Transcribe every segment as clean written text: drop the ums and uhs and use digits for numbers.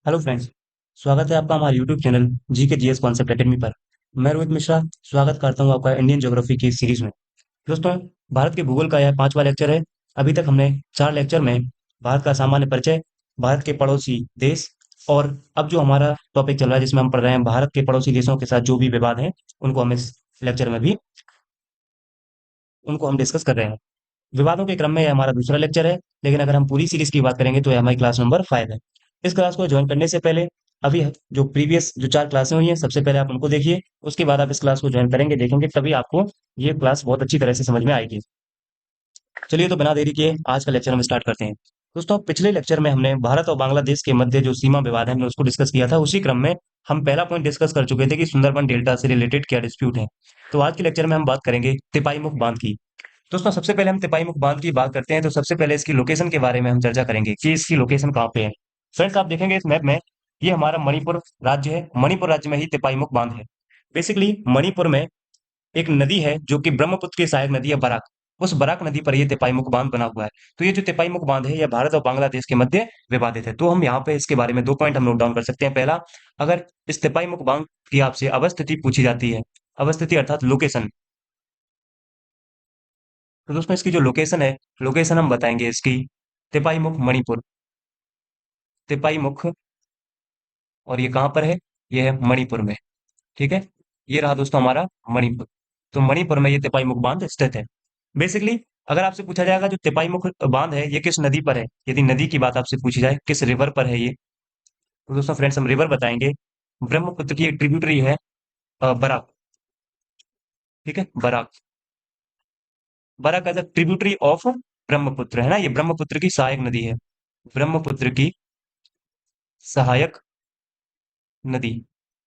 Hello friends. स्वागत है आपका हमारे यूट्यूब चैनल जी के जीएस कॉन्सेप्ट एकेडमी पर। मैं रोहित मिश्रा स्वागत करता हूं आपका इंडियन ज्योग्राफी की सीरीज में। दोस्तों, भारत के भूगोल का यह पांचवा लेक्चर है। अभी तक हमने चार लेक्चर में भारत का सामान्य परिचय, भारत के पड़ोसी देश और अब जो हमारा टॉपिक चल रहा है जिसमें हम पढ़ रहे हैं भारत के पड़ोसी देशों के साथ जो भी विवाद हैं उनको हम इस लेक्चर में भी उनको हम डिस्कस कर रहे हैं। विवादों के क्रम में यह हमारा दूसरा लेक्चर है, लेकिन अगर हम पूरी सीरीज की बात करेंगे तो यह हमारी क्लास नंबर 5 है। इस क्लास को ज्वाइन करने से पहले अभी जो प्रीवियस जो चार क्लासें हुई हैं सबसे पहले आप उनको देखिए, उसके बाद आप इस क्लास को ज्वाइन करेंगे, देखेंगे, तभी आपको ये क्लास बहुत अच्छी तरह से समझ में आएगी। चलिए तो बिना देरी किए आज का लेक्चर हम स्टार्ट करते हैं। दोस्तों, पिछले लेक्चर में हमने भारत और बांग्लादेश के मध्य जो सीमा विवाद है हमने उसको डिस्कस किया था। उसी क्रम में हम पहला पॉइंट डिस्कस कर चुके थे कि सुंदरबन डेल्टा से रिलेटेड क्या डिस्प्यूट है। तो आज के लेक्चर में हम बात करेंगे तिपाई बांध की। दोस्तों, सबसे पहले हम तिपाई बांध की बात करते हैं तो सबसे पहले इसकी लोकेशन के बारे में हम चर्चा करेंगे कि इसकी लोकेशन कहाँ पे है। फ्रेंड्स, आप देखेंगे इस मैप में ये हमारा मणिपुर राज्य है। मणिपुर राज्य में ही तिपाई बांध है। बेसिकली मणिपुर में एक नदी है जो कि ब्रह्मपुत्र की सहायक नदी है, बराक। उस बराक नदी पर ये तिपाई बांध बना हुआ है। तो ये जो तिपाई बांध है यह भारत और बांग्लादेश के मध्य विवादित है। तो हम यहाँ पे इसके बारे में दो पॉइंट हम नोट डाउन कर सकते हैं। पहला, अगर इस तिपाई बांध की आपसे अवस्थिति पूछी जाती है, अवस्थिति अर्थात लोकेशन, तो दोस्तों इसकी जो लोकेशन है, लोकेशन हम बताएंगे इसकी तिपाईमुख मणिपुर। तिपाईमुख, और ये कहाँ पर है? ये है मणिपुर में। ठीक है, ये रहा दोस्तों हमारा मणिपुर। तो मणिपुर में ये तिपाईमुख बांध स्थित है। बेसिकली अगर आपसे पूछा जाएगा जो तिपाईमुख बांध है ये किस नदी पर है, यदि नदी की बात आपसे पूछी जाए किस रिवर पर है ये, तो दोस्तों फ्रेंड्स हम रिवर बताएंगे। ब्रह्मपुत्र की एक ट्रिब्यूटरी है, बराक। ठीक है, Barak. Barak as a tributary of Brahmaputra है ना, ये ब्रह्मपुत्र की सहायक नदी है। ब्रह्मपुत्र की सहायक नदी,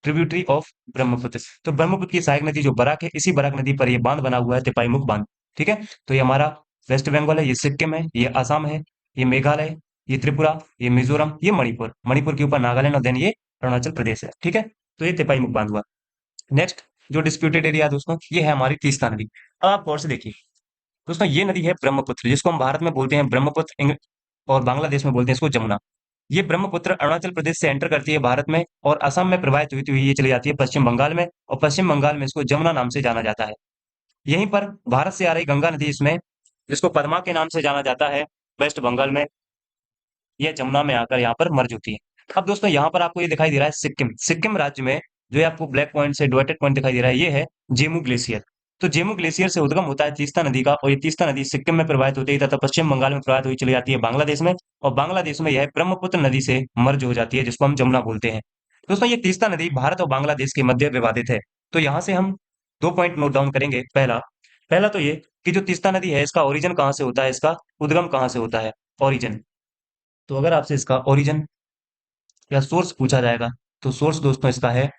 ट्रिब्यूटरी ऑफ ब्रह्मपुत्र। तो ब्रह्मपुत्र की सहायक नदी जो बराक है, इसी बराक नदी पर ये बांध बना हुआ है, तिपाईमुख बांध। ठीक है, तो ये हमारा वेस्ट बंगाल है, ये सिक्किम है, ये असम है, ये मेघालय, ये त्रिपुरा, ये मिजोरम, ये मणिपुर। मणिपुर के ऊपर नागालैंड और देन ये अरुणाचल प्रदेश है। ठीक है, तो ये तिपाईमुख बांध हुआ। नेक्स्ट जो डिस्प्यूटेड एरिया दोस्तों, ये है हमारी तीस्ता नदी। अब आप गौर से देखिए दोस्तों, ये नदी है ब्रह्मपुत्र, जिसको हम भारत में बोलते हैं ब्रह्मपुत्र, और बांग्लादेश में बोलते हैं इसको जमुना। ये ब्रह्मपुत्र अरुणाचल प्रदेश से एंटर करती है भारत में और असम में प्रवाहित हुई हुई ये चली जाती है पश्चिम बंगाल में, और पश्चिम बंगाल में इसको जमुना नाम से जाना जाता है। यहीं पर भारत से आ रही गंगा नदी इसमें, जिसको पद्मा के नाम से जाना जाता है, वेस्ट बंगाल में, यह जमुना में आकर यहाँ पर मर्ज होती है। अब दोस्तों यहाँ पर आपको ये दिखाई दे रहा है सिक्किम, सिक्किम राज्य में जो ये आपको ब्लैक पॉइंट से डॉटेड पॉइंट दिखाई दे रहा है, ये है जेमू ग्लेशियर। तो जेमू ग्लेशियर से उद्गम होता है तीस्ता नदी का, और ये तीस्ता नदी सिक्किम में प्रवाहित होती है तथा पश्चिम बंगाल में प्रवाहित हुई चली जाती है बांग्लादेश में, और बांग्लादेश में यह ब्रह्मपुत्र नदी से मर्ज हो जाती है, जिसको हम जमुना बोलते हैं। दोस्तों, ये तीस्ता नदी भारत और बांग्लादेश के मध्य विवादित है। तो यहाँ से हम दो पॉइंट नोट डाउन करेंगे। पहला, पहला तो ये कि जो तीस्ता नदी है इसका ओरिजिन कहाँ से होता है, इसका उद्गम कहाँ से होता है, ओरिजिन। तो अगर आपसे इसका ओरिजिन या सोर्स पूछा जाएगा तो सोर्स दोस्तों इसका है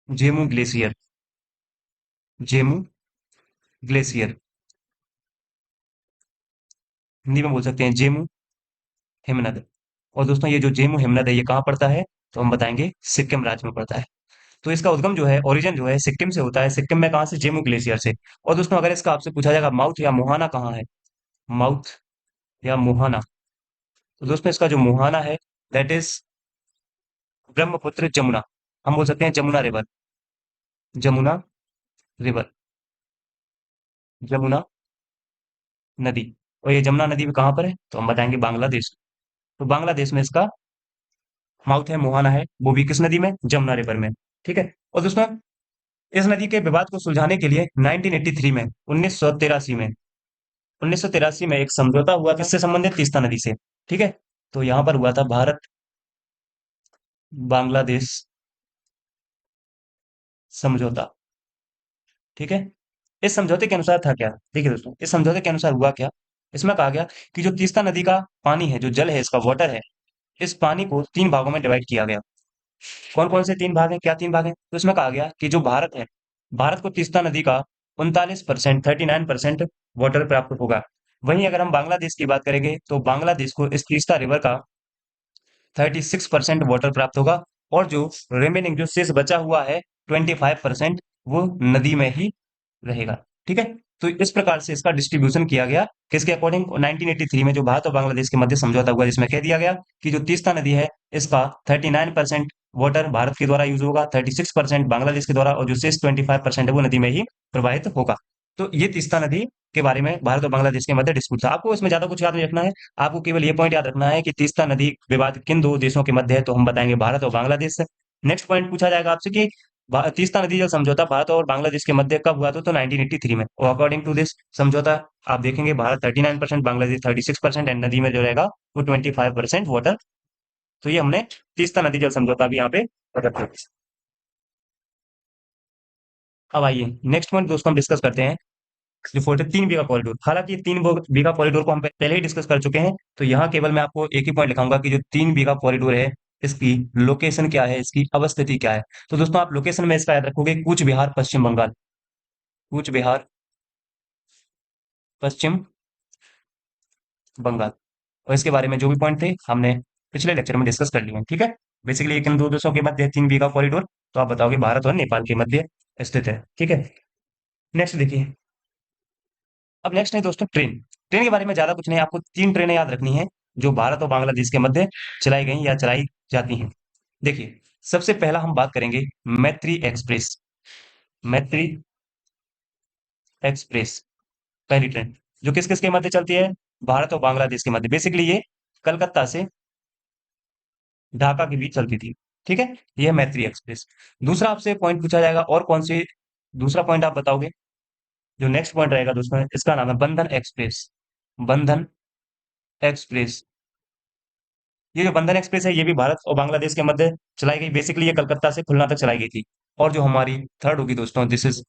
जेमू ग्लेशियर। जेमू ग्लेशियर, हिंदी में बोल सकते हैं जेमू हिमनद। और दोस्तों ये जो जेमू हिमनद है ये कहाँ पड़ता है, तो हम बताएंगे सिक्किम राज्य में पड़ता है। तो इसका उद्गम जो है, ओरिजिन जो है सिक्किम से होता है। सिक्किम में कहाँ से? जेमू ग्लेशियर से। और दोस्तों अगर इसका आपसे पूछा जाएगा माउथ या मुहाना कहाँ है, माउथ या मुहाना, तो दोस्तों इसका जो मुहाना है दैट इज ब्रह्मपुत्र जमुना। हम बोल सकते हैं जमुना रिवर, जमुना रिवर, जमुना नदी। और ये जमुना नदी में कहाँ पर है, तो हम बताएंगे बांग्लादेश। तो बांग्लादेश में इसका माउथ है, मुहाना है, वो भी किस नदी में? जमुना रिवर में। ठीक है, और दोस्तों इस नदी के विवाद को सुलझाने के लिए 1983 में, 1983 में, 1983 में एक समझौता हुआ किससे संबंधित? तीस्ता नदी से। ठीक है, तो यहां पर हुआ था भारत बांग्लादेश समझौता। ठीक है, इस समझौते के अनुसार था क्या? देखिए दोस्तों, इस समझौते के अनुसार हुआ क्या, इसमें कहा गया कि जो तीस्ता नदी का पानी है, जो जल है, इसका वाटर है, इस पानी को तीन भागों में डिवाइड किया गया। कौन कौन से तीन भाग हैं, क्या तीन भाग हैं? तो इसमें कहा गया कि जो भारत है, भारत को तीस्ता नदी का 39%, 39% वाटर प्राप्त होगा। वहीं अगर हम बांग्लादेश की बात करेंगे तो बांग्लादेश को इस तीस्ता रिवर का 36% वाटर प्राप्त होगा, और जो रिमेनिंग जो शेष बचा हुआ है 25% वो नदी में ही रहेगा। ठीक है, तो इस प्रकार से इसका डिस्ट्रीब्यूशन किया गया किसके अकॉर्डिंग, 1983 में जो भारत और बांग्लादेश के मध्य समझौता हुआ, जिसमें कह दिया गया कि जो तीस्ता नदी है इसका 39% वाटर भारत के द्वारा यूज होगा, 36% बांग्लादेश के द्वारा, और जो शेष 25% है वो नदी में ही प्रवाहित होगा। तो ये तीस्ता नदी के बारे में भारत और बांग्लादेश के मध्य डिस्प्यूट था। आपको इसमें ज्यादा कुछ याद नहीं रखना है, आपको केवल ये पॉइंट याद रखना है कि तीस्ता नदी विवाद किन दो देशों के मध्य है, तो हम बताएंगे भारत और बांग्लादेश से। नेक्स्ट पॉइंट पूछा जाएगा आपसे कि तीस्ता नदी जल समझौता भारत और बांग्लादेश के मध्य कब हुआ था, तो 1983 में। और अकॉर्डिंग टू दिस समझौता आप देखेंगे भारत 39%, बांग्लादेश 36%, एंड नदी में जो रहेगा वो 25% वाटर। तो ये हमने तीस्ता नदी जल समझौता भी यहाँ पे रखा है। अब आइए नेक्स्ट पॉइंट दोस्तों हम डिस्कस करते हैं जो 43 बीघा कॉरिडोर। हालांकि 3 बीघा कॉरिडोर को हम पहले ही डिस्कस कर चुके हैं, तो यहाँ केवल मैं आपको एक ही पॉइंट लिखाऊंगा कि जो 3 बीघा कॉरिडोर है इसकी लोकेशन क्या है, इसकी अवस्थिति क्या है। तो दोस्तों आप लोकेशन में इसका याद रखोगे कूच बिहार पश्चिम बंगाल, कूच बिहार पश्चिम बंगाल। और इसके बारे में जो भी पॉइंट थे हमने पिछले लेक्चर में डिस्कस कर लिए हैं, ठीक है। बेसिकली एक इन दो देशों के मध्य 3 बीघा कॉरिडोर, तो आप बताओगे भारत और नेपाल के मध्य स्थित है, ठीक है। नेक्स्ट देखिए, अब नेक्स्ट है दोस्तों ट्रेन। ट्रेन के बारे में ज्यादा कुछ नहीं, आपको 3 ट्रेनें याद रखनी है जो भारत और बांग्लादेश के मध्य चलाई गई या चलाई जाती हैं। देखिए, सबसे पहला हम बात करेंगे मैत्री एक्सप्रेस। मैत्री एक्सप्रेस पहली ट्रेन जो किस किस के मध्य चलती है, भारत और बांग्लादेश के मध्य। बेसिकली ये कलकत्ता से ढाका के बीच चलती थी, ठीक है। यह मैत्री एक्सप्रेस। दूसरा आपसे पॉइंट पूछा जाएगा, और कौन सी, दूसरा पॉइंट आप बताओगे। जो नेक्स्ट पॉइंट रहेगा दोस्तों इसका नाम है बंधन एक्सप्रेस। बंधन एक्सप्रेस। ये जो बंधन एक्सप्रेस है ये भी भारत और बांग्लादेश के मध्य चलाई गई। बेसिकली ये कलकत्ता से खुलना तक चलाई गई थी। और जो हमारी थर्ड होगी दोस्तों, this is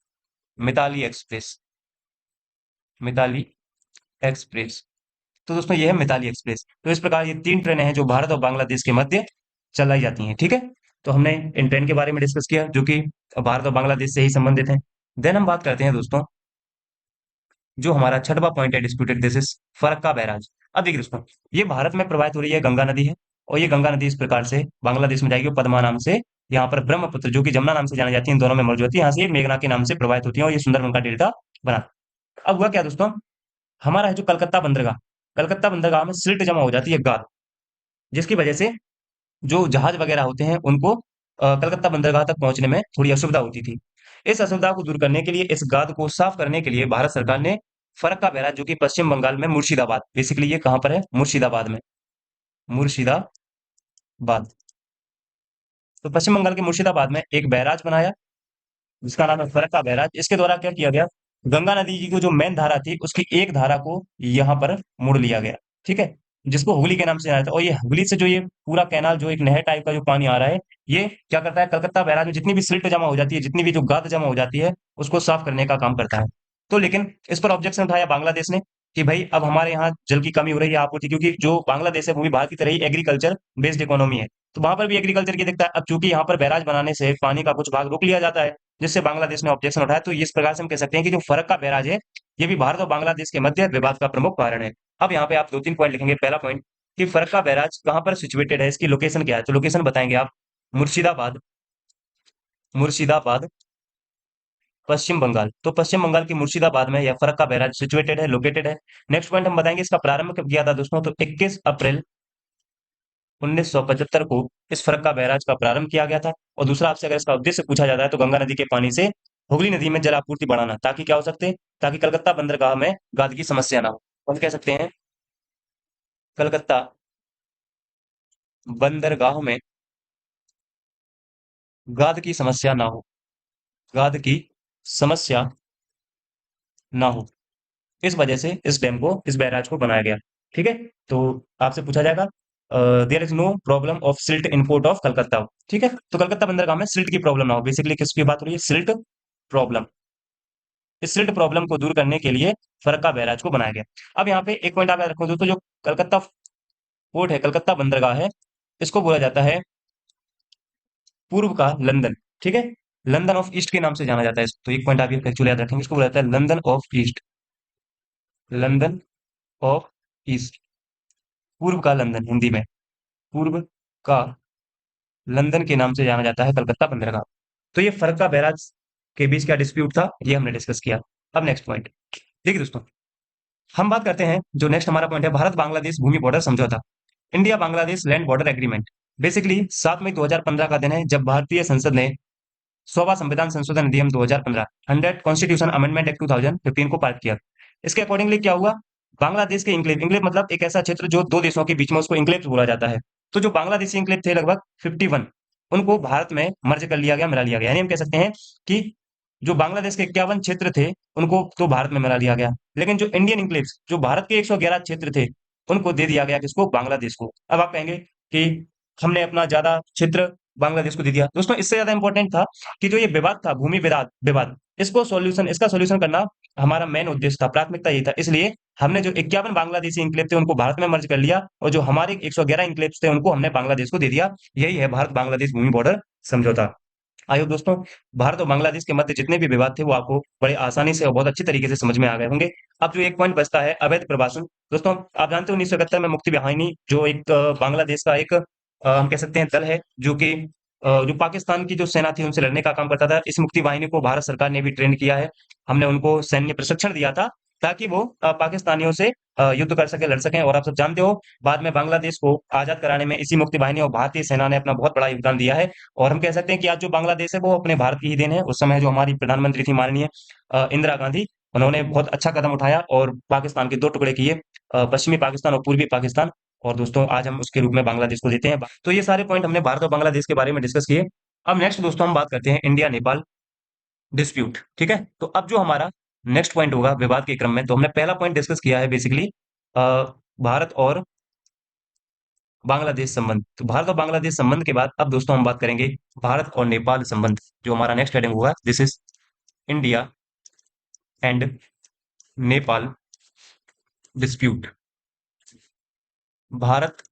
Mitali express. Mitali express. तो दोस्तों ये है मिताली एक्सप्रेस। तो इस प्रकार ये 3 ट्रेनें हैं जो भारत और बांग्लादेश के मध्य चलाई जाती हैं, ठीक है। तो हमने इन ट्रेन के बारे में डिस्कस किया जो कि भारत और बांग्लादेश से ही संबंधित है। देन हम बात करते हैं दोस्तों, जो हमारा छठवां पॉइंट है disputed, this is Farakka barrage. अब देखिए दोस्तों, ये भारत में प्रवाहित हो रही है गंगा नदी है, और ये गंगा नदी इस प्रकार से बांग्लादेश में जाएगी पद्मा नाम से। यहाँ पर ब्रह्मपुत्र जो कि जमुना नाम से जानी जाती है, इन दोनों में मर्ज होती है, यहाँ से ये मेघना के नाम से प्रवाहित होती है, और ये सुंदरबन का डेल्टा बना। अब हुआ क्या दोस्तों, हमारा है जो कलकत्ता बंदरगाह, कलकत्ता बंदरगाह में सिल्ट जमा हो जाती है, गाद, जिसकी वजह से जो जहाज वगैरह होते हैं उनको कलकत्ता बंदरगाह तक पहुंचने में थोड़ी असुविधा होती थी। इस असुविधा को दूर करने के लिए, इस गाद को साफ करने के लिए भारत सरकार ने फरक्का बैराज जो कि पश्चिम बंगाल में मुर्शिदाबाद, बेसिकली ये कहां पर है, मुर्शिदाबाद में, मुर्शिदाबाद। तो पश्चिम बंगाल के मुर्शिदाबाद में एक बैराज बनाया जिसका नाम है फरक्का बैराज। इसके द्वारा क्या किया गया, गंगा नदी की को जो मेन धारा थी उसकी एक धारा को यहाँ पर मोड़ लिया गया, ठीक है, जिसको हुगली के नाम से जाना था। और ये हुगली से जो ये पूरा कैनाल जो एक नहर टाइप का जो पानी आ रहा है, ये क्या करता है, कलकत्ता बैराज में जितनी भी सिल्ट जमा हो जाती है, जितनी भी जो गाद जमा हो जाती है, उसको साफ करने का काम करता है। तो लेकिन इस पर ऑब्जेक्शन उठाया बांग्लादेश ने कि भाई अब हमारे यहाँ जल की कमी हो रही है, आपूर्ति, क्योंकि जो बांग्लादेश है वो भी भारत की तरह ही एग्रीकल्चर बेस्ड इकोनॉमी है। तो वहां पर भी एग्रीकल्चर की दिखता है। अब चूंकि यहाँ पर बैराज बनाने से पानी का कुछ भाग रोक लिया जाता है, जिससे बांग्लादेश ने ऑब्जेक्शन उठाया। तो इस प्रकार से हम कह सकते हैं कि जो फरक्का बैराज है ये भी भारत और बांग्लादेश के मध्य विवाद का प्रमुख कारण है। अब यहाँ पे आप 2-3 पॉइंट लिखेंगे। पहला पॉइंट कि फरक्का बैराज कहाँ पर सिचुएटेड है, इसकी लोकेशन क्या है, तो लोकेशन बताएंगे आप, मुर्शिदाबाद, मुर्शिदाबाद पश्चिम बंगाल। तो पश्चिम बंगाल के मुर्शिदाबाद में यह फरक्का बैराज सिचुएटेड है, लोकेटेड है। नेक्स्ट पॉइंट हम बताएंगे इसका प्रारंभ कब किया था दोस्तों, तो 21 अप्रैल 1975 को इस फरक्का बैराज का प्रारंभ किया गया था। और दूसरा आपसे अगर इसका उद्देश्य पूछा जाता है तो गंगा नदी के पानी से हुगली नदी में जल आपूर्ति बढ़ाना, ताकि क्या हो सकते, ताकि कलकत्ता बंदरगाह में गाद की समस्या ना हो। हम कह सकते हैं कलकत्ता बंदरगाह में गाद की समस्या ना हो, गाद की समस्या ना हो, इस वजह से इस डैम को, इस बैराज को बनाया गया, ठीक है। तो आपसे पूछा जाएगा there is no problem of silt import of Calcutta, ठीक है। तो कलकत्ता बंदरगाह में सिल्ट की प्रॉब्लम ना हो, बेसिकली किसकी बात हो रही है, सिल्ट प्रॉब्लम। इस सिल्ट प्रॉब्लम को दूर करने के लिए फरक्का बैराज को बनाया गया। अब यहाँ पे एक पॉइंट आप याद रखो दोस्तों, जो कलकत्ता पोर्ट है, कलकत्ता बंदरगाह है, इसको बोला जाता है पूर्व का लंदन, ठीक है। लंदन ऑफ ईस्ट के नाम से जाना जाता है। तो एक पॉइंट आप ये एक्चुअली याद रखेंगे, इसको बोला जाता है London of east, London of east, पूर्व का लंदन, हिंदी में पूर्व का लंदन के नाम से जाना जाता है कलकत्ता बंदरगाह। तो ये फरक्का बैराज के बीच क्या डिस्प्यूट था, ये हमने डिस्कस किया। अब नेक्स्ट पॉइंट देखिए दोस्तों, हम बात करते हैं जो नेक्स्ट हमारा पॉइंट है, भारत बांग्लादेश भूमि बॉर्डर समझौता, India Bangladesh land border agreement. Basically 7 मई 2015 का दिन है जब भारतीय संसद ने 100वां संविधान संशोधन अधिनियम 2015 100 कॉन्स्टिट्यूशन अमेंडमेंट एक्ट 2015 को पारित किया। इसके अकॉर्डिंगली क्या हुआ, बांग्लादेश के इंक्लेव, इंक्लेव मतलब एक ऐसा क्षेत्र जो दो देशों के बीच में, उसको इंक्लेव बोला जाता है। तो जो बांग्लादेशी इंक्लेव थे लगभग 51, उनको भारत में मर्ज कर लिया गया, मिला लिया गया। यानी हम कह सकते हैं कि जो बांग्लादेश के 51 क्षेत्र थे उनको तो भारत में मिला लिया गया, लेकिन जो इंडियन इंक्लेव्स, जो भारत के 111 क्षेत्र थे, उनको दे दिया गया किसको, बांग्लादेश को। अब आप कहेंगे कि हमने अपना ज्यादा क्षेत्र बांग्लादेश को दे दिया। दोस्तों इससे ज्यादा इंपॉर्टेंट था कि जो ये विवाद था, भूमि विवाद विवाद, इसको सॉल्यूशन, इसका सॉल्यूशन करना हमारा मेन उद्देश्य था, प्राथमिकता यही था। इसलिए हमने जो 51 बांग्लादेशी इंक्लेव थे उनको भारत में मर्ज कर लिया, और जो हमारे 111 इंक्लेव थे उनको हमने बांग्लादेश को दे दिया। यही है भारत बांग्लादेश भूमि बॉर्डर समझौता। आइए दोस्तों, भारत और बांग्लादेश के मध्य जितने भी विवाद थे वो आपको बड़े आसानी से और बहुत अच्छी तरीके से समझ में आ गए होंगे। अब जो एक पॉइंट बचता है, अवैध प्रवासन। दोस्तों आप जानते हो 1971 में मुक्ति वाहिनी, जो एक बांग्लादेश का एक हम कह सकते हैं दल है, जो कि जो पाकिस्तान की जो सेना थी उनसे लड़ने का काम करता था। इस मुक्ति वाहिनी को भारत सरकार ने भी ट्रेन किया है। हमने उनको सैन्य प्रशिक्षण दिया था ताकि वो पाकिस्तानियों से युद्ध कर सके, लड़ सकें। और आप सब जानते हो बाद में बांग्लादेश को आजाद कराने में इसी मुक्ति वाहिनी और भारतीय सेना ने अपना बहुत बड़ा योगदान दिया है। और हम कह सकते हैं कि आज जो बांग्लादेश है वो अपने भारत की ही देन है। उस समय जो हमारी प्रधानमंत्री थी माननीय इंदिरा गांधी, उन्होंने बहुत अच्छा कदम उठाया और पाकिस्तान के दो टुकड़े किए, पश्चिमी पाकिस्तान और पूर्वी पाकिस्तान। और दोस्तों आज हम उसके रूप में बांग्लादेश को देते हैं। तो ये सारे पॉइंट हमने भारत और बांग्लादेश के बारे में डिस्कस किए। अब नेक्स्ट दोस्तों हम बात करते हैं इंडिया नेपाल डिस्प्यूट। ठीक है, तो अब जो हमारा नेक्स्ट पॉइंट होगा विवाद के क्रम में, तो हमने पहला पॉइंट डिस्कस किया है बेसिकली भारत और बांग्लादेश संबंध। तो भारत और बांग्लादेश संबंध के बाद अब दोस्तों हम बात करेंगे भारत और नेपाल संबंध। जो हमारा नेक्स्ट हेडिंग होगा, this is India and Nepal dispute. Bharat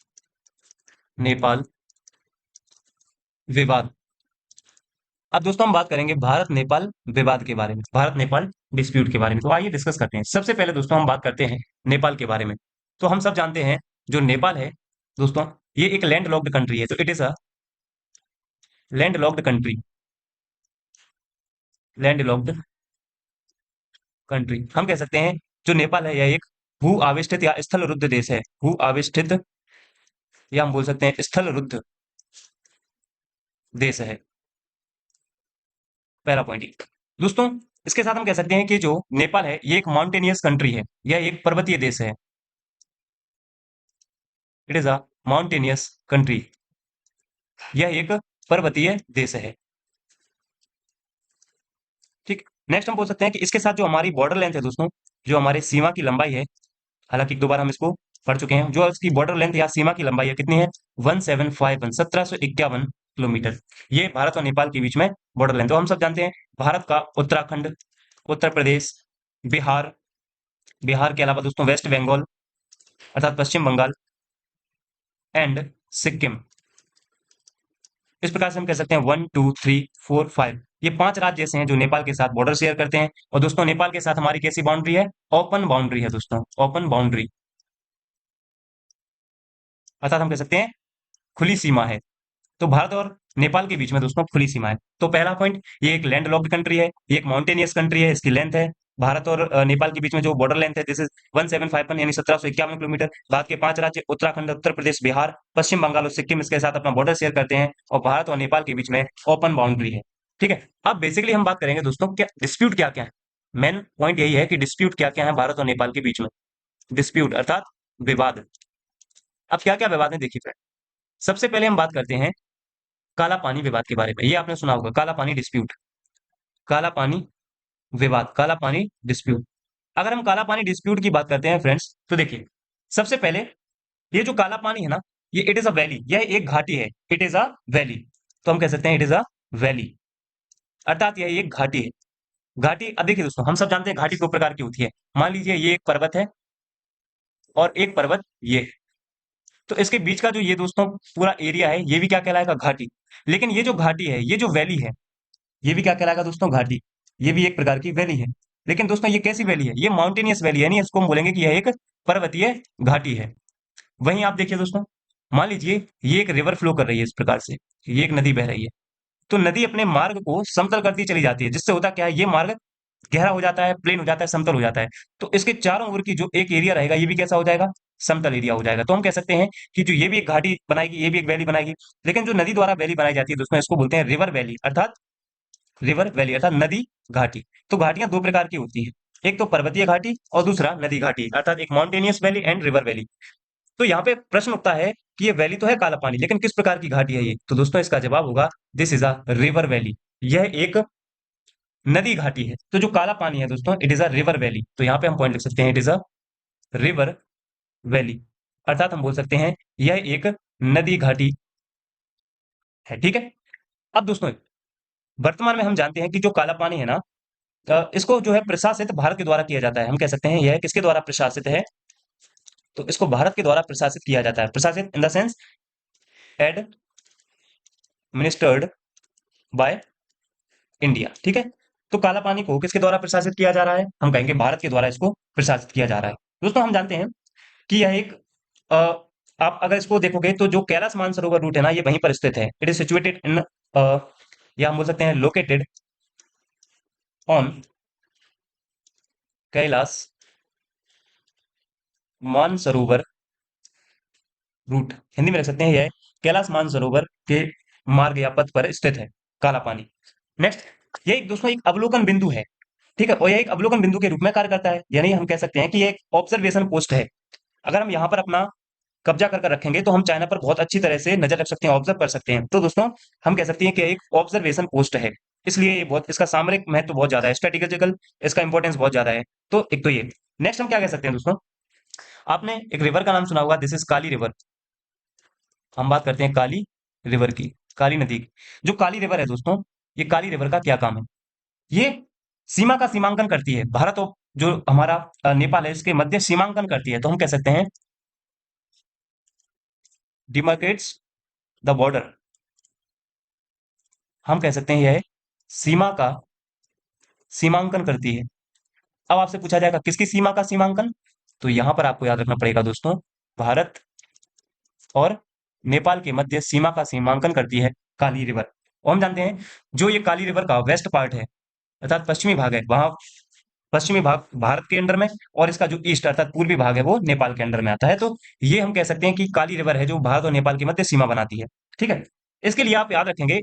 Nepal विवाद। अब दोस्तों हम बात करेंगे भारत नेपाल विवाद के बारे में, भारत नेपाल डिस्प्यूट के बारे में। तो आइए डिस्कस करते हैं। सबसे पहले दोस्तों हम बात करते हैं नेपाल के बारे में। तो हम सब जानते हैं जो नेपाल है दोस्तों, ये एक लैंड लॉक्ड कंट्री है। तो it is a land locked country, land locked country. हम कह सकते हैं जो नेपाल है यह एक भू आविष्ठित या स्थल रुद्ध देश है। भू आविष्ठित या हम बोल सकते हैं स्थल रुद्ध देश है। पहला पॉइंट दोस्तों, इसके साथ हम कह सकते हैं कि जो नेपाल है ये एक माउंटेनियस कंट्री है, यह एक पर्वतीय देश है। It is a mountainous country, यह एक पर्वतीय देश है। ठीक, नेक्स्ट हम बोल सकते हैं कि इसके साथ जो हमारी बॉर्डर लेंथ है दोस्तों, जो हमारे सीमा की लंबाई है, हालांकि एक दो बार हम इसको पढ़ चुके हैं, जो इसकी बॉर्डर लेंथ या सीमा की लंबाई है कितनी है, 1751 1751 किलोमीटर। ये भारत और नेपाल के बीच में बॉर्डर लेंथ। तो हम सब जानते हैं भारत का उत्तराखंड, उत्तर प्रदेश, बिहार, बिहार के अलावा दोस्तों वेस्ट बंगाल अर्थात पश्चिम बंगाल एंड सिक्किम। इस प्रकार से हम कह सकते हैं 1 2 3 4 5, ये 5 राज्य ऐसे हैं जो नेपाल के साथ बॉर्डर शेयर करते हैं। और दोस्तों नेपाल के साथ हमारी कैसी बाउंड्री है, ओपन बाउंड्री है दोस्तों, ओपन बाउंड्री, अर्थात हम कह सकते हैं खुली सीमा है। तो भारत और नेपाल के बीच में दोस्तों खुली सीमा है। तो पहला पॉइंट, ये एक लैंड लॉक्ड कंट्री है, ये एक माउंटेनियस कंट्री है, इसकी लेंथ है भारत और नेपाल के बीच में जो बॉर्डर लेंथ है दिस इज 1751 यानी 1751 किलोमीटर। भारत के 5 राज्य उत्तराखंड, उत्तर प्रदेश, बिहार, पश्चिम बंगाल और सिक्किम इसके साथ अपना बॉर्डर शेयर करते हैं, और भारत और नेपाल के बीच में ओपन बाउंड्री है। ठीक है, अब बेसिकली हम बात करेंगे दोस्तों क्या डिस्प्यूट क्या क्या है। मेन पॉइंट यही है कि डिस्प्यूट क्या क्या है भारत और नेपाल के बीच में। डिस्प्यूट अर्थात विवाद। अब क्या क्या विवाद है देखिए फ्रेंड, सबसे पहले हम बात करते हैं काला पानी विवाद के बारे में। ये आपने सुना होगा, काला पानी डिस्प्यूट, काला पानी विवाद, काला पानी डिस्प्यूट। अगर हम काला पानी डिस्प्यूट की बात करते हैं फ्रेंड्स, तो देखिए सबसे पहले ये जो काला पानी है ना, ये इट इज अ वैली, यह एक घाटी है। इट इज अ वैली, तो हम कह सकते हैं इट इज अ वैली, अर्थात यह एक घाटी है। घाटी, अब देखिए दोस्तों हम सब जानते हैं घाटी दो प्रकार की होती है। मान लीजिए ये एक पर्वत है और एक पर्वत ये है। तो इसके बीच का जो ये दोस्तों पूरा एरिया है, ये भी क्या कहलाएगा, घाटी। लेकिन ये जो घाटी है, ये जो वैली है, ये भी क्या कहलाएगा दोस्तों, घाटी। ये भी एक प्रकार की वैली है। लेकिन दोस्तों ये कैसी वैली है, ये माउंटेनियस वैली है, नहीं इसको हम बोलेंगे कि यह एक पर्वतीय घाटी है। वहीं आप देखिए दोस्तों, मान लीजिए ये एक रिवर फ्लो कर रही है इस प्रकार से, ये एक नदी बह रही है। तो नदी अपने मार्ग को समतल करती चली जाती है, जिससे होता क्या है, ये मार्ग गहरा हो जाता है, प्लेन हो जाता है, समतल हो जाता है। तो इसके चारों ओर की जो एक एरिया रहेगा ये भी कैसा हो जाएगा, समतल एरिया हो जाएगा। तो हम कह सकते हैं कि जो ये भी एक घाटी बनाएगी, ये भी एक वैली बनाएगी। लेकिन जो नदी द्वारा वैली बनाई जाती है दोस्तों, इसको बोलते हैं रिवर वैली, अर्थात रिवर वैली अर्थात नदी घाटी। तो घाटियां दो प्रकार की होती है, एक तो पर्वतीय घाटी और दूसरा नदी घाटी, अर्थात एक mountainous valley and river valley. तो यहाँ पे प्रश्न उठता है कि ये वैली तो है काला पानी, लेकिन किस प्रकार की घाटी है ये? तो दोस्तों इसका जवाब होगा this is a river valley. यह एक नदी घाटी है। तो जो काला पानी है दोस्तों, it is a river valley. तो यहाँ पे हम पॉइंट लिख सकते हैं, it is a river valley, अर्थात हम बोल सकते हैं यह एक नदी घाटी है। ठीक है। अब दोस्तों वर्तमान में हम जानते हैं कि जो काला पानी है ना, इसको जो है प्रशासित भारत के द्वारा किया जाता है। हम कह सकते हैं यह किसके द्वारा प्रशासित है? तो इसको भारत के द्वारा प्रशासित किया जाता है। प्रशासित in the sense administered by India. ठीक है। तो काला पानी को किसके द्वारा प्रशासित किया जा रहा है? हम कहेंगे भारत के द्वारा इसको प्रशासित किया जा रहा है। दोस्तों हम जानते हैं कि यह एक अ, आप अगर इसको देखोगे तो जो कैलाश मानसरोवर रूट है ना, ये वहीं पर स्थित है। इट इज सिचुएटेड इन, या हम बोल सकते हैं located on Kailash Mansarovar route. Hindi में रख सकते हैं यह कैलाश मानसरोवर के मार्ग या पथ पर स्थित है काला पानी। नेक्स्ट, ये एक दोस्तों एक अवलोकन बिंदु है। ठीक है। और यह एक अवलोकन बिंदु के रूप में कार्य करता है, यानी हम कह सकते हैं कि ये एक ऑब्जर्वेशन पोस्ट है। अगर हम यहाँ पर अपना कब्जा कर कर रखेंगे तो हम चाइना पर बहुत अच्छी तरह से नजर रख सकते हैं, ऑब्जर्व कर सकते हैं। तो दोस्तों हम कह सकते हैं कि एक ऑब्जर्वेशन पोस्ट है, इसलिए ये बहुत, इसका सामरिक महत्व बहुत ज्यादा है, स्ट्रेटेजिकल इसका इंपॉर्टेंस बहुत ज्यादा है। तो एक तो ये। नेक्स्ट हम क्या कह सकते हैं दोस्तों, आपने एक रिवर का नाम सुना होगा, दिस इज काली रिवर। हम बात करते हैं काली रिवर की, काली नदी की। जो काली रिवर है दोस्तों, ये काली रिवर का क्या काम है? ये सीमा का सीमांकन करती है, भारत और जो हमारा नेपाल है इसके मध्य सीमांकन करती है। तो हम कह सकते हैं डिमार्केट्स द बॉर्डर। हम कह सकते हैं यह सीमा का सीमांकन करती है। अब आपसे पूछा जाएगा किसकी सीमा का सीमांकन? तो यहां पर आपको याद रखना पड़ेगा दोस्तों, भारत और नेपाल के मध्य सीमा का सीमांकन करती है काली रिवर। और हम जानते हैं जो ये काली रिवर का वेस्ट पार्ट है, अर्थात पश्चिमी भाग है, वहां पश्चिमी भाग भारत के अंडर में, और इसका जो ईस्ट अर्थात पूर्वी भाग है वो नेपाल के अंडर में आता है। तो ये हम कह सकते हैं कि काली रिवर है जो भारत और नेपाल के मध्य सीमा बनाती है। ठीक है। इसके लिए आप याद रखेंगे,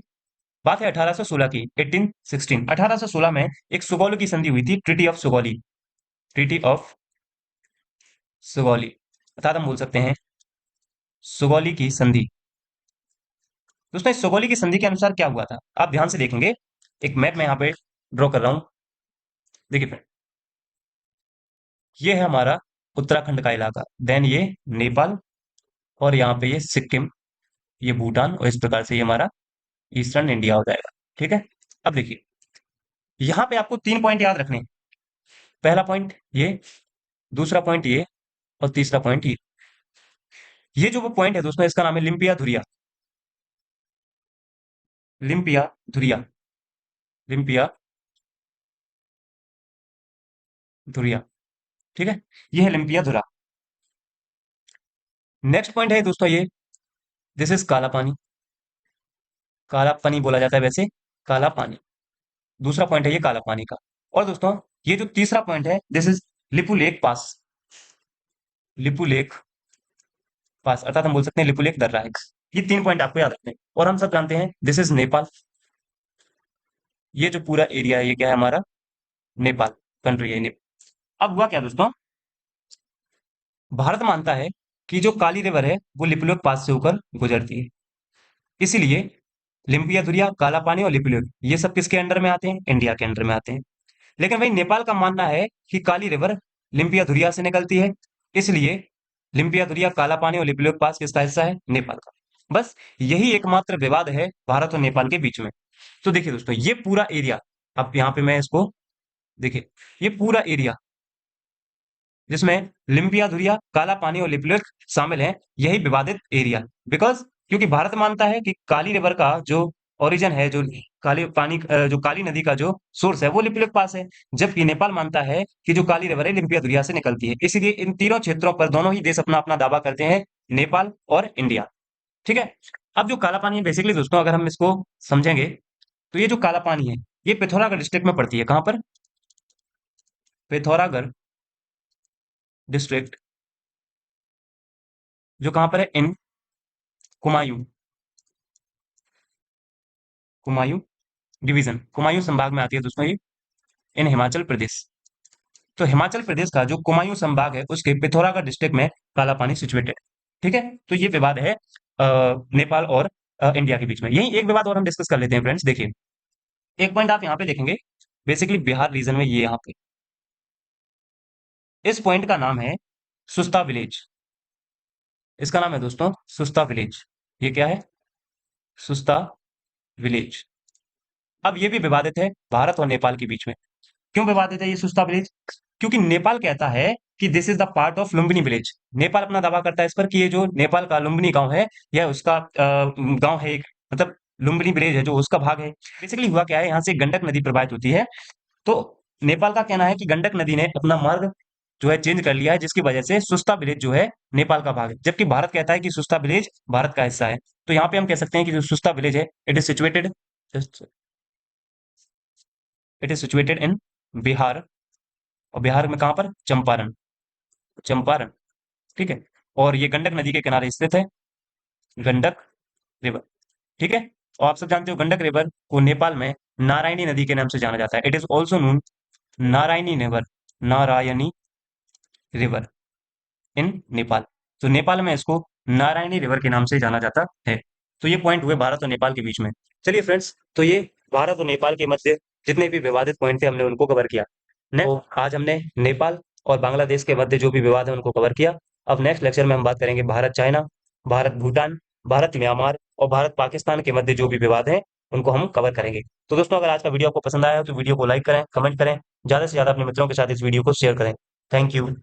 बात है 1816 की, 1816, 1816 में एक सुगौली की संधि हुई थी, treaty of Sugauli, treaty of Sugauli, अर्थात हम बोल सकते हैं सुगौली की संधि। दोस्तों इस सुगौली की संधि के अनुसार क्या हुआ था, आप ध्यान से देखेंगे, एक मैप मैं यहाँ पे ड्रॉ कर रहा हूं। देखिए फ्रेंड, ये है हमारा उत्तराखंड का इलाका, देन ये नेपाल, और यहाँ पे ये सिक्किम, ये भूटान, और इस प्रकार से ये हमारा ईस्टर्न इंडिया हो जाएगा। ठीक है। अब देखिए, यहाँ पे आपको 3 पॉइंट याद रखने हैं। पहला पॉइंट ये, दूसरा पॉइंट ये, और तीसरा पॉइंट ये जो वो पॉइंट है दोस्तों, इसका नाम है लिम्पिया धुरिया, लिम्पिया धुरिया, लिम्पिया धुरिया। ठीक है। ये है लिम्पिया धुरा। नेक्स्ट पॉइंट है दोस्तों ये, दिस इज काला पानी, काला पानी बोला जाता है वैसे, काला पानी। दूसरा पॉइंट है ये काला पानी का। और दोस्तों ये जो तीसरा पॉइंट है, दिस इज लिपुलेख पास, लिपुलेख पास, अर्थात हम बोल सकते हैं लिपुलेख दर्रा है। ये 3 पॉइंट आपको याद रखने हैं। और हम सब जानते हैं दिस इज नेपाल, ये जो पूरा एरिया है ये क्या है हमारा, नेपाल कंट्री है नेपाल। अब हुआ क्या दोस्तों, भारत मानता है कि जो काली रिवर है वो लिपुलेख पास से होकर गुजरती है, इसीलिए लिम्पिया धुरिया, काला पानी और लिपुलेख ये सब किसके अंडर में आते हैं? इंडिया के अंडर में आते हैं। लेकिन भाई नेपाल का मानना है कि काली रिवर लिम्पिया धुरिया से निकलती है, इसलिए लिम्पिया धुरिया, काला पानी और लिपुलेख पास किसका हिस्सा है? नेपाल का। बस यही एकमात्र विवाद है भारत और नेपाल के बीच में। तो देखिए दोस्तों ये पूरा एरिया, अब यहाँ पे मैं इसको देखिए, ये पूरा एरिया जिसमें लिम्पिया धुरिया, काला पानी और लिपुलेख शामिल हैं, यही विवादित एरिया। बिकॉज क्योंकि भारत मानता है कि काली रिवर का जो ओरिजिन है, जो काली पानी जो काली नदी का जो सोर्स है वो लिपुलेख पास है, जबकि नेपाल मानता है कि जो काली रिवर है लिम्पिया धुरिया से निकलती है। इसीलिए इन तीनों क्षेत्रों पर दोनों ही देश अपना अपना दावा करते हैं, नेपाल और इंडिया। ठीक है। अब जो काला पानी है बेसिकली दोस्तों, अगर हम इसको समझेंगे, तो ये जो काला पानी है ये पिथौरागढ़ डिस्ट्रिक्ट में पड़ती है। कहां पर? पिथौरागढ़ डिस्ट्रिक्ट, जो कहां पर है, इन कुमायूं, कुमायूं डिवीजन, कुमायूं संभाग में आती है दोस्तों ये, इन हिमाचल प्रदेश। तो हिमाचल प्रदेश का जो कुमायूं संभाग है उसके पिथौरागढ़ डिस्ट्रिक्ट में काला पानी सिचुएटेड। ठीक है, तो ये विवाद है नेपाल और इंडिया के बीच में। यही एक विवाद और हम डिस्कस कर लेते हैं फ्रेंड्स। देखिए, एक पॉइंट आप यहाँ पे देखेंगे, बेसिकली बिहार रीजन में, ये यहाँ पे इस पॉइंट का नाम है सुस्ता विलेज। इसका नाम है दोस्तों सुस्ता विलेज। ये क्या है, सुस्ता विलेज। अब ये भी विवादित है भारत और नेपाल के बीच में। क्यों विवादित है ये सुस्ता विलेज? क्योंकि नेपाल कहता है कि this is the part of Lumbini village. Nepal अपना दावा करता है इस पर कि ये जो नेपाल का लुम्बिनी गांव है, यह उसका गांव है एक, मतलब लुम्बिनी विलेज है जो उसका भाग है। बेसिकली हुआ क्या है, यहाँ से गंडक नदी प्रवाहित होती है। तो नेपाल का कहना है कि गंडक नदी ने अपना मार्ग जो है चेंज कर लिया है, जिसकी वजह से सुस्ता विलेज जो है नेपाल का भाग है, जबकि भारत कहता है कि सुस्ता विलेज भारत का हिस्सा है। तो यहाँ पे हम कह सकते हैं कि जो सुस्ता विलेज है, it is situated in Bihar. और बिहार में कहां पर, चंपारण, चंपारण। ठीक है, और ये गंडक नदी के किनारे स्थित है, गंडक रिवर। ठीक है, और आप सब जानते हो गंडक रिवर को नेपाल में नारायणी नदी के नाम से जाना जाता है। It is also known Narayani river, Narayani river in Nepal. तो नेपाल में इसको नारायणी रिवर के नाम से जाना जाता है। तो ये पॉइंट हुए भारत और नेपाल के बीच में। चलिए फ्रेंड्स, तो ये भारत और नेपाल के मध्य जितने भी विवादित पॉइंट थे हमने उनको कवर किया। तो आज हमने नेपाल और बांग्लादेश के मध्य जो भी विवाद है उनको कवर किया। अब नेक्स्ट लेक्चर में हम बात करेंगे भारत चाइना, भारत भूटान, भारत म्यांमार और भारत पाकिस्तान के मध्य जो भी विवाद है उनको हम कवर करेंगे। तो दोस्तों, अगर आज का वीडियो आपको पसंद आया हो तो वीडियो को लाइक करें, कमेंट करें, ज्यादा से ज्यादा अपने मित्रों के साथ इस वीडियो को शेयर करें। Thank you.